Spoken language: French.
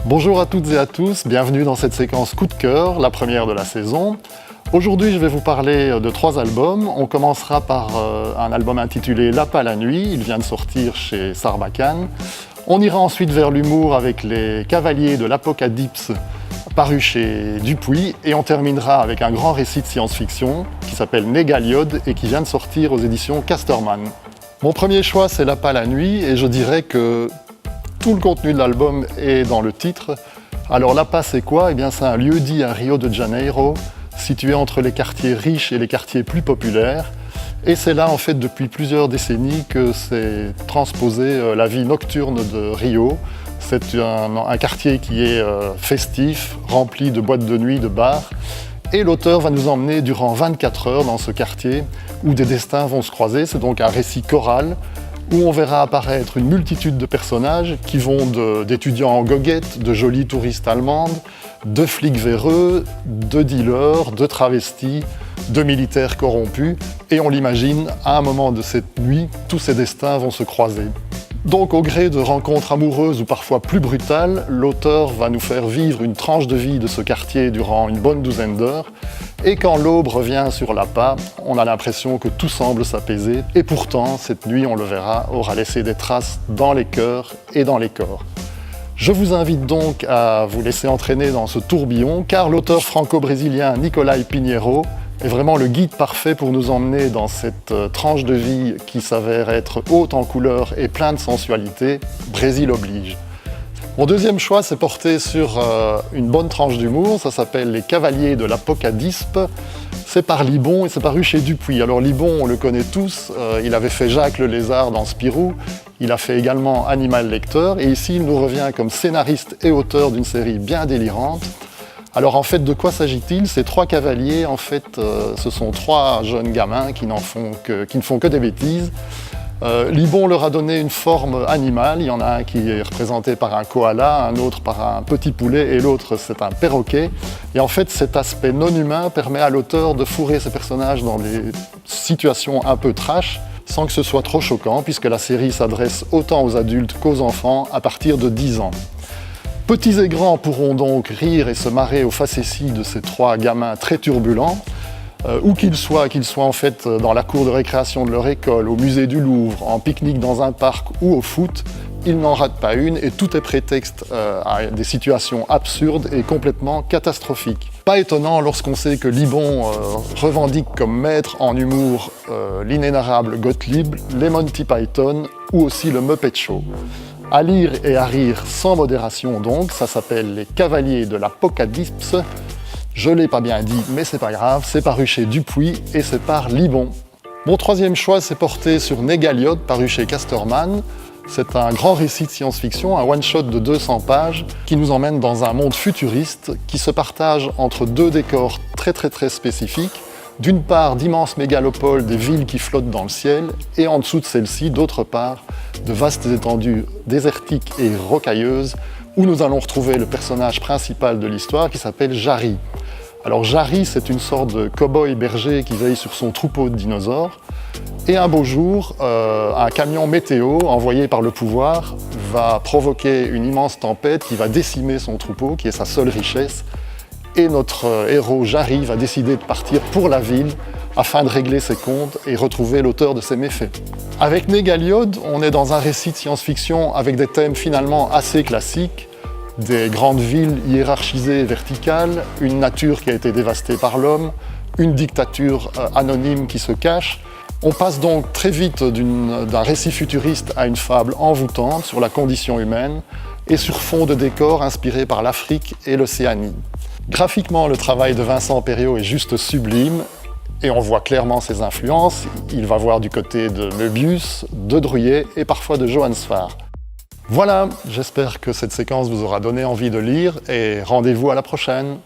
Bonjour à toutes et à tous, bienvenue dans cette séquence coup de cœur, la première de la saison. Aujourd'hui, je vais vous parler de 3 albums. On commencera par un album intitulé L'appât la nuit, il vient de sortir chez Sarbacane. On ira ensuite vers l'humour avec Les Cavaliers de l'Apocalypse, paru chez Dupuis, et on terminera avec un grand récit de science-fiction qui s'appelle Négaliode et qui vient de sortir aux éditions Casterman. Mon premier choix, c'est L'appât la nuit, et je dirais que tout le contenu de l'album est dans le titre. Alors L'appât, c'est quoi? Eh bien, c'est un lieu-dit à Rio de Janeiro, situé entre les quartiers riches et les quartiers plus populaires. Et c'est là, en fait, depuis plusieurs décennies que s'est transposée la vie nocturne de Rio. C'est un quartier qui est festif, rempli de boîtes de nuit, de bars. Et l'auteur va nous emmener durant 24 heures dans ce quartier où des destins vont se croiser. C'est donc un récit choral où on verra apparaître une multitude de personnages qui vont d'étudiants en goguette, de jolies touristes allemandes, de flics véreux, de dealers, de travestis, de militaires corrompus. Et on l'imagine, à un moment de cette nuit, tous ces destins vont se croiser. Donc au gré de rencontres amoureuses ou parfois plus brutales, l'auteur va nous faire vivre une tranche de vie de ce quartier durant une bonne douzaine d'heures. Et quand l'aube revient sur l'appât, on a l'impression que tout semble s'apaiser. Et pourtant, cette nuit, on le verra, aura laissé des traces dans les cœurs et dans les corps. Je vous invite donc à vous laisser entraîner dans ce tourbillon, car l'auteur franco-brésilien Nicolai Pinheiro est vraiment le guide parfait pour nous emmener dans cette tranche de vie qui s'avère être haute en couleurs et pleine de sensualité. Brésil oblige. Mon deuxième choix s'est porté sur une bonne tranche d'humour, ça s'appelle Les Cavaliers de l'Apocalypse. C'est par Libon et c'est paru chez Dupuis. Alors Libon, on le connaît tous, il avait fait Jacques le Lézard dans Spirou, il a fait également Animal Lecteur, et ici il nous revient comme scénariste et auteur d'une série bien délirante. Alors en fait, de quoi s'agit-il? Ces 3 cavaliers, en fait, ce sont 3 jeunes gamins qui ne font que des bêtises. Libon leur a donné une forme animale, il y en a un qui est représenté par un koala, un autre par un petit poulet et l'autre c'est un perroquet. Et en fait cet aspect non humain permet à l'auteur de fourrer ces personnages dans des situations un peu trash, sans que ce soit trop choquant, puisque la série s'adresse autant aux adultes qu'aux enfants à partir de 10 ans. Petits et grands pourront donc rire et se marrer aux facéties de ces 3 gamins très turbulents. Où qu'ils soient en fait dans la cour de récréation de leur école, au musée du Louvre, en pique-nique dans un parc ou au foot, ils n'en ratent pas une et tout est prétexte à des situations absurdes et complètement catastrophiques. Pas étonnant lorsqu'on sait que Libon revendique comme maître en humour l'inénarrable Gottlieb, les Monty Python ou aussi le Muppet Show. À lire et à rire sans modération donc, ça s'appelle Les Cavaliers de l'Apocalypse. Je ne l'ai pas bien dit, mais c'est pas grave, c'est paru chez Dupuis et c'est par Libon. Mon troisième choix s'est porté sur Négaliode, paru chez Casterman. C'est un grand récit de science-fiction, un one-shot de 200 pages, qui nous emmène dans un monde futuriste qui se partage entre 2 décors très spécifiques. D'une part, d'immenses mégalopoles, des villes qui flottent dans le ciel, et en dessous de celles-ci, d'autre part, de vastes étendues désertiques et rocailleuses, où nous allons retrouver le personnage principal de l'histoire qui s'appelle Jari. Alors Jari, c'est une sorte de cow-boy berger qui veille sur son troupeau de dinosaures. Et un beau jour, un camion météo envoyé par le pouvoir va provoquer une immense tempête qui va décimer son troupeau, qui est sa seule richesse. Et notre héros Jari va décider de partir pour la ville afin de régler ses comptes et retrouver l'auteur de ses méfaits. Avec Négaliode, on est dans un récit de science-fiction avec des thèmes finalement assez classiques. Des grandes villes hiérarchisées et verticales, une nature qui a été dévastée par l'homme, une dictature anonyme qui se cache. On passe donc très vite d'un récit futuriste à une fable envoûtante sur la condition humaine et sur fond de décors inspirés par l'Afrique et l'Océanie. Graphiquement, le travail de Vincent Perriot est juste sublime et on voit clairement ses influences. Il va voir du côté de Möbius, de Druillet et parfois de Johann Sfar. Voilà, j'espère que cette séquence vous aura donné envie de lire et rendez-vous à la prochaine.